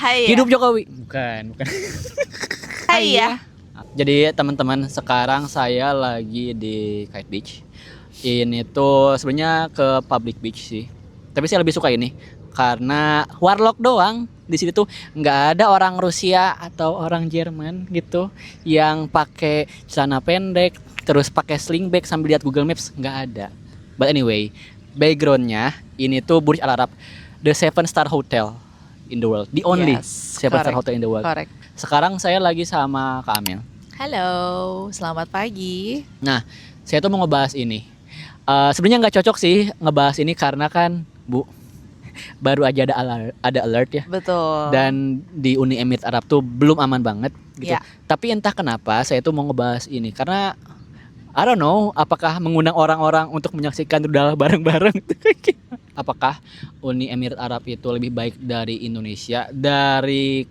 Hai ya. Hidup Jokowi. Bukan. Hai ya. Jadi teman-teman, sekarang saya lagi di Kite Beach. Ini tuh sebenarnya ke public beach sih. Tapi saya lebih suka ini karena warlock doang. Di sini tuh nggak ada orang Rusia atau orang Jerman gitu yang pakai celana pendek terus pakai sling bag sambil lihat Google Maps, nggak ada. But anyway, backgroundnya ini tuh Burj Al Arab, the 7-star hotel in the world, the only Yes, 7-star correct. hotel in the world. Correct. Sekarang saya lagi sama Kak Amel. Halo, selamat pagi. Nah, saya tuh mau ngebahas ini. Sebenarnya nggak cocok sih ngebahas ini karena kan baru aja ada alert ya. Betul. Dan di Uni Emirat Arab tuh belum aman banget gitu. Ya. Tapi entah kenapa saya tuh mau ngebahas ini karena I don't know apakah mengundang orang-orang untuk menyaksikan rudal bareng-bareng. Apakah Uni Emirat Arab itu lebih baik dari Indonesia dari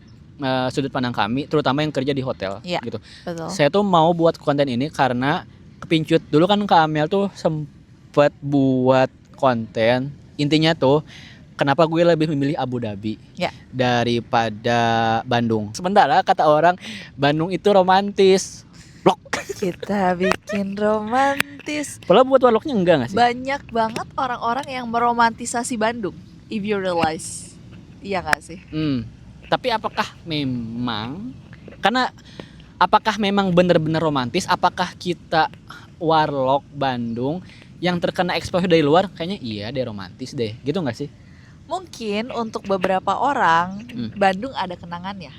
sudut pandang kami, terutama yang kerja di hotel Ya. gitu. Betul. Saya tuh mau buat konten ini karena kepincut dulu kan Kak Amel tuh sempet buat konten. Intinya tuh kenapa gue lebih memilih Abu Dhabi Ya. daripada Bandung. Sementara kata orang Bandung itu romantis. Blok. Kita bikin romantis. Kalau buat warlocknya enggak nggak sih? Banyak banget orang-orang yang meromantisasi Bandung. If you realize. Iya gak sih? Tapi apakah memang benar-benar romantis? Apakah kita warlock Bandung yang terkena exposure dari luar kayaknya iya deh romantis deh, gitu nggak sih? Mungkin untuk beberapa orang Bandung ada kenangannya.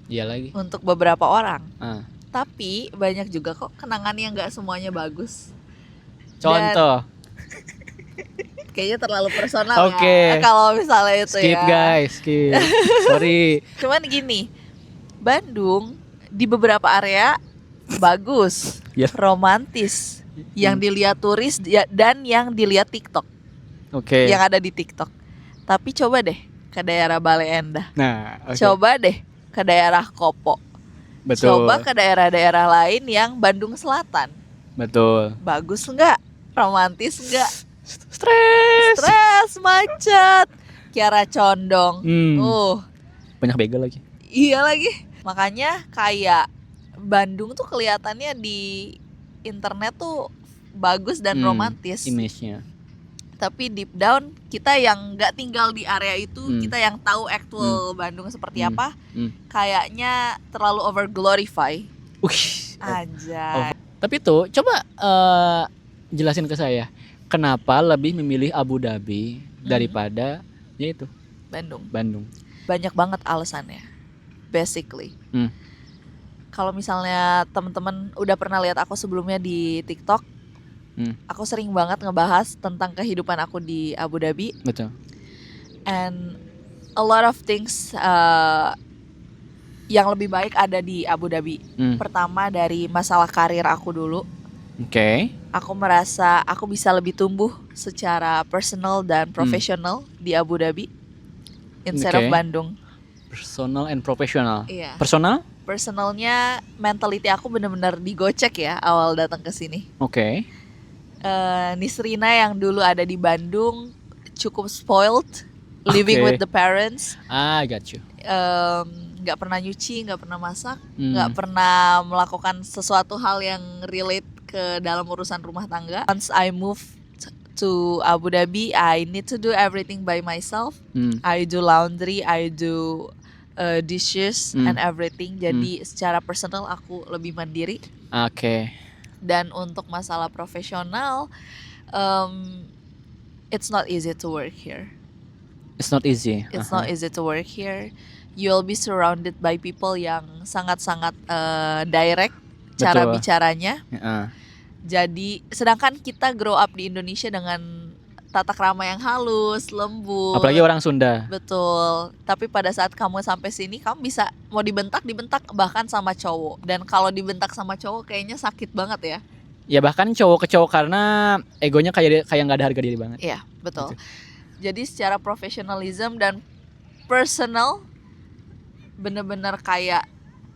Iya lagi. Untuk beberapa orang. Ah. Tapi banyak juga kok kenangannya nggak semuanya bagus. Contoh. Kayaknya terlalu personal Oke. ya kalau misalnya itu Skip ya. guys, skip. Sorry. Cuman gini, Bandung di beberapa area bagus, Ya. romantis, yang dilihat turis dan yang dilihat TikTok, Oke. yang ada di TikTok. Tapi coba deh ke daerah Bale Endah, Nah, oke. coba deh ke daerah Kopo, Betul. coba ke daerah-daerah lain yang Bandung Selatan. Betul. Bagus nggak? Romantis nggak? Stres. Macet, Kiara Condong. Banyak begal lagi. Iya lagi. Makanya kayak Bandung tuh kelihatannya di internet tuh bagus dan romantis. Image-nya. Tapi deep down kita yang nggak tinggal di area itu, kita yang tahu actual Bandung seperti apa, kayaknya terlalu over glorify. Anjay. Tapi tuh coba jelasin ke saya, kenapa lebih memilih Abu Dhabi daripada yaitu Bandung? Banyak banget alasannya. Basically. Kalau misalnya teman-teman udah pernah lihat aku sebelumnya di TikTok, aku sering banget ngebahas tentang kehidupan aku di Abu Dhabi. Betul. And a lot of things yang lebih baik ada di Abu Dhabi. Pertama dari masalah karir aku dulu. Oke. Aku merasa aku bisa lebih tumbuh secara personal dan profesional di Abu Dhabi instead of Bandung. Personal and professional. Iya. Personalnya mentality aku benar-benar digocek ya awal datang ke sini. Oke. Nisrina yang dulu ada di Bandung cukup spoiled, living with the parents. I got you. Nggak pernah nyuci, nggak pernah masak, nggak pernah melakukan sesuatu hal yang relate ke dalam urusan rumah tangga. Once I move to Abu Dhabi, I need to do everything by myself. I do laundry, I do dishes and everything. Jadi secara personal aku lebih mandiri. Oke. Dan untuk masalah profesional, it's not easy to work here. It's not easy. It's not easy to work here. You'll be surrounded by people yang sangat-sangat direct cara bicaranya. Jadi sedangkan kita grow up di Indonesia dengan tata krama yang halus, lembut. Apalagi orang Sunda. Betul. Tapi pada saat kamu sampai sini, kamu bisa mau dibentak bahkan sama cowok. Dan kalau dibentak sama cowok kayaknya sakit banget ya. Ya bahkan cowok ke cowok karena egonya kayak nggak ada harga diri banget. Iya, betul. Jadi secara profesionalism dan personal bener-bener kayak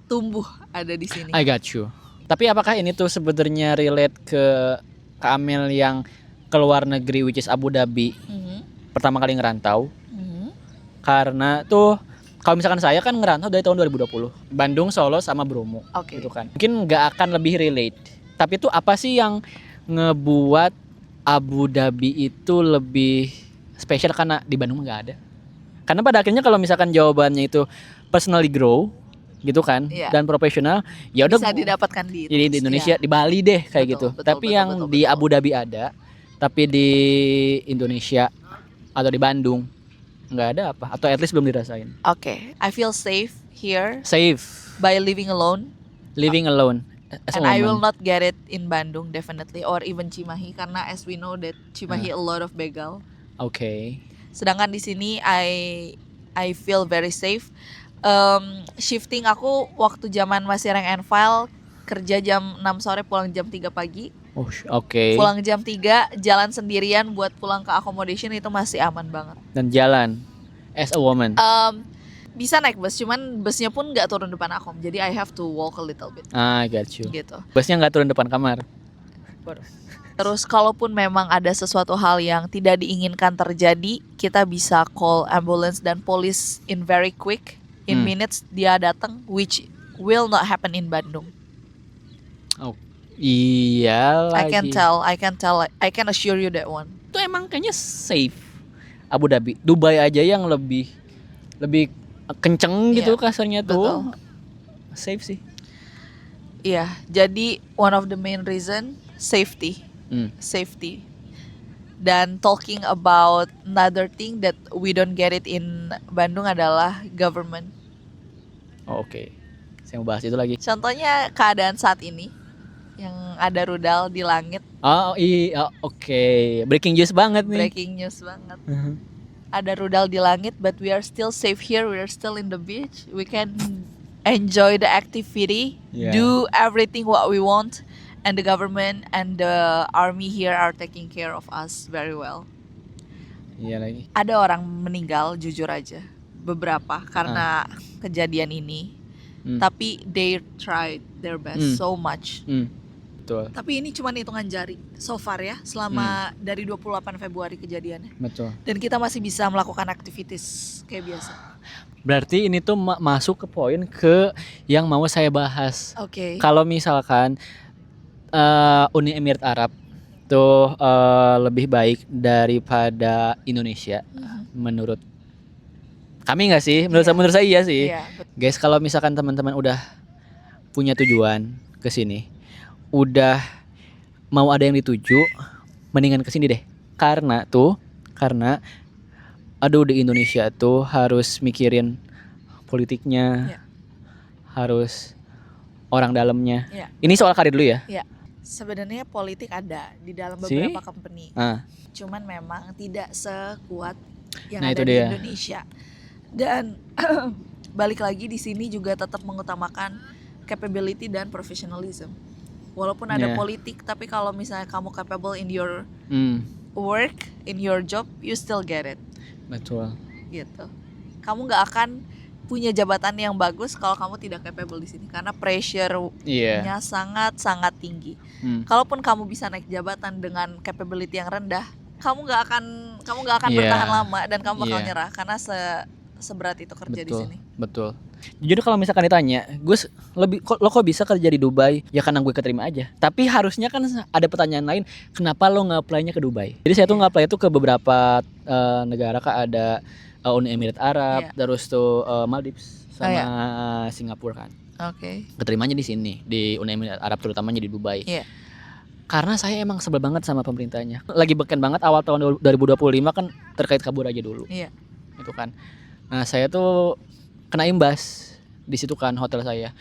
tumbuh ada di sini. I got you. Tapi apakah ini tuh sebenarnya relate ke Kak Amel yang keluar negeri which is Abu Dhabi pertama kali ngerantau? Karena tuh Kalau misalkan saya kan ngerantau dari tahun 2020, Bandung, Solo sama Bromo, Oke. gitu kan. Mungkin nggak akan lebih relate. Tapi itu apa sih yang ngebuat Abu Dhabi itu lebih spesial karena di Bandung nggak ada? Karena pada akhirnya kalau misalkan jawabannya itu personally grow, gitu kan, Iya. dan profesional, ya udah Bisa didapatkan di jadi di Indonesia, di Bali deh kayak Betul, gitu. betul, Tapi betul, yang betul, di betul. Abu Dhabi ada, tapi di Indonesia atau di Bandung nggak ada apa, atau at least belum dirasain. Oke, I feel safe here Safe, by living alone, living alone as a and I will woman. not get it in Bandung definitely, or even Cimahi, karena as we know that Cimahi a lot of begal. Oke. Sedangkan di sini I feel very safe. Shifting aku waktu zaman masih rank and file, kerja jam 6 sore pulang jam 3 pagi. Oh, oke. Pulang jam 3, jalan sendirian buat pulang ke accommodation itu masih aman banget. Dan jalan as a woman. Bisa naik bus, cuman busnya pun nggak turun depan akom, jadi I have to walk a little bit I got you. gitu. Busnya nggak turun depan kamar. Terus kalaupun memang ada sesuatu hal yang tidak diinginkan terjadi, kita bisa call ambulance dan police in very quick, in minutes dia datang, which will not happen in Bandung. Oh, iya lagi. I can assure you that one. Itu emang kayaknya safe. Abu Dhabi, Dubai aja yang lebih kenceng gitu Iya, kasarnya tuh. betul. Safe sih. Iya, jadi one of the main reason safety. Safety. Dan talking about another thing that we don't get it in Bandung adalah government. Oh, oke. Saya mau bahas itu lagi. Contohnya keadaan saat ini yang ada rudal di langit, Oh iya, oke. Breaking news banget nih. breaking news banget. Ada rudal di langit, but we are still safe here. We are still in the beach. We can enjoy the activity, Yeah. do everything what we want, and the government and the army here are taking care of us very well. Iya lagi. Ada orang meninggal, jujur aja, beberapa karena kejadian ini. Tapi they tried their best so much. Betul. Tapi ini cuma hitungan jari so far ya, selama dari 28 Februari kejadiannya. Betul. Dan kita masih bisa melakukan aktivitas kayak biasa. Berarti ini tuh masuk ke poin ke yang mau saya bahas. Oke. Kalau misalkan Uni Emirat Arab tuh lebih baik daripada Indonesia, menurut kami nggak sih? Menurut saya iya sih. Iya, Guys, kalau misalkan teman-teman udah punya tujuan ke sini, udah mau ada yang dituju, mendingan ke sini deh. Karena aduh, di Indonesia tuh harus mikirin politiknya. Iya. Harus orang dalamnya. Iya. Ini soal karir dulu ya. Iya. Sebenarnya politik ada di dalam Sih? beberapa company. Cuman memang tidak sekuat yang Nah, ada itu di dia. Indonesia. Dan balik lagi di sini juga tetap mengutamakan capability dan professionalism. Walaupun ada Yeah. politik, tapi kalau misalnya kamu capable in your work, in your job, you still get it. Betul. Gitu. Kamu nggak akan punya jabatan yang bagus kalau kamu tidak capable di sini karena pressure-nya Iya. sangat tinggi. Kalaupun kamu bisa naik jabatan dengan capability yang rendah, kamu nggak akan Iya. bertahan lama dan kamu bakal Iya. nyerah karena seberat itu kerja di sini. Betul. Jadi kalau misalkan ditanya, gue lo kok bisa kerja di Dubai? Ya karena gue keterima aja. Tapi harusnya kan ada pertanyaan lain, kenapa lo nge-apply-nya ke Dubai? Jadi saya tuh nge-apply itu ke beberapa negara, Kak, ada Uni Emirat Arab, terus tuh Maldives sama Singapura kan. Oke. Keterimanya di sini, di Uni Emirat Arab, terutamanya di Dubai. Iya. Karena saya emang sebel banget sama pemerintahnya. Lagi beken banget awal tahun 2025 kan terkait kabur aja dulu. Iya. Itu kan. Nah, saya tuh kena imbas di situ kan, hotel saya.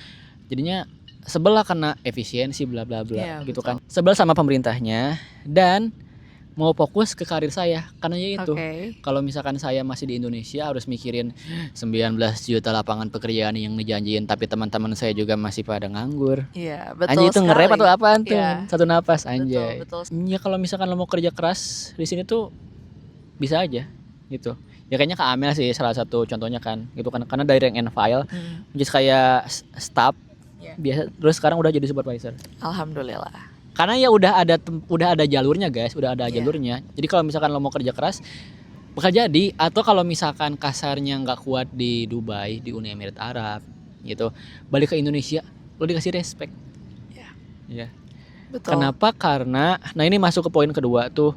Jadinya sebel lah karena efisiensi bla bla bla Iya, gitu betul. kan. Sebel sama pemerintahnya dan mau fokus ke karir saya karena ya itu. Oke. Kalau misalkan saya masih di Indonesia harus mikirin 19 juta lapangan pekerjaan yang dijanjiin, tapi teman-teman saya juga masih pada nganggur. Iya, betul. Anjir itu nge-rap sekali. atau apaan tuh? Iya. Satu napas anjay. Betul. Ya kalau misalkan lo mau kerja keras di sini tuh bisa aja gitu. Ya kayaknya Kak Amel sih salah satu contohnya kan gitu kan, karena dari rank and file just kayak staff Iya. biasa, terus sekarang udah jadi supervisor. Alhamdulillah. Karena ya udah ada jalurnya guys, udah ada Iya. jalurnya. Jadi kalau misalkan lo mau kerja keras, bakal jadi. Atau kalau misalkan kasarnya nggak kuat di Dubai, di Uni Emirat Arab gitu, balik ke Indonesia lo dikasih respect. Ya. Ya. Betul. Kenapa? Karena nah ini masuk ke poin kedua tuh,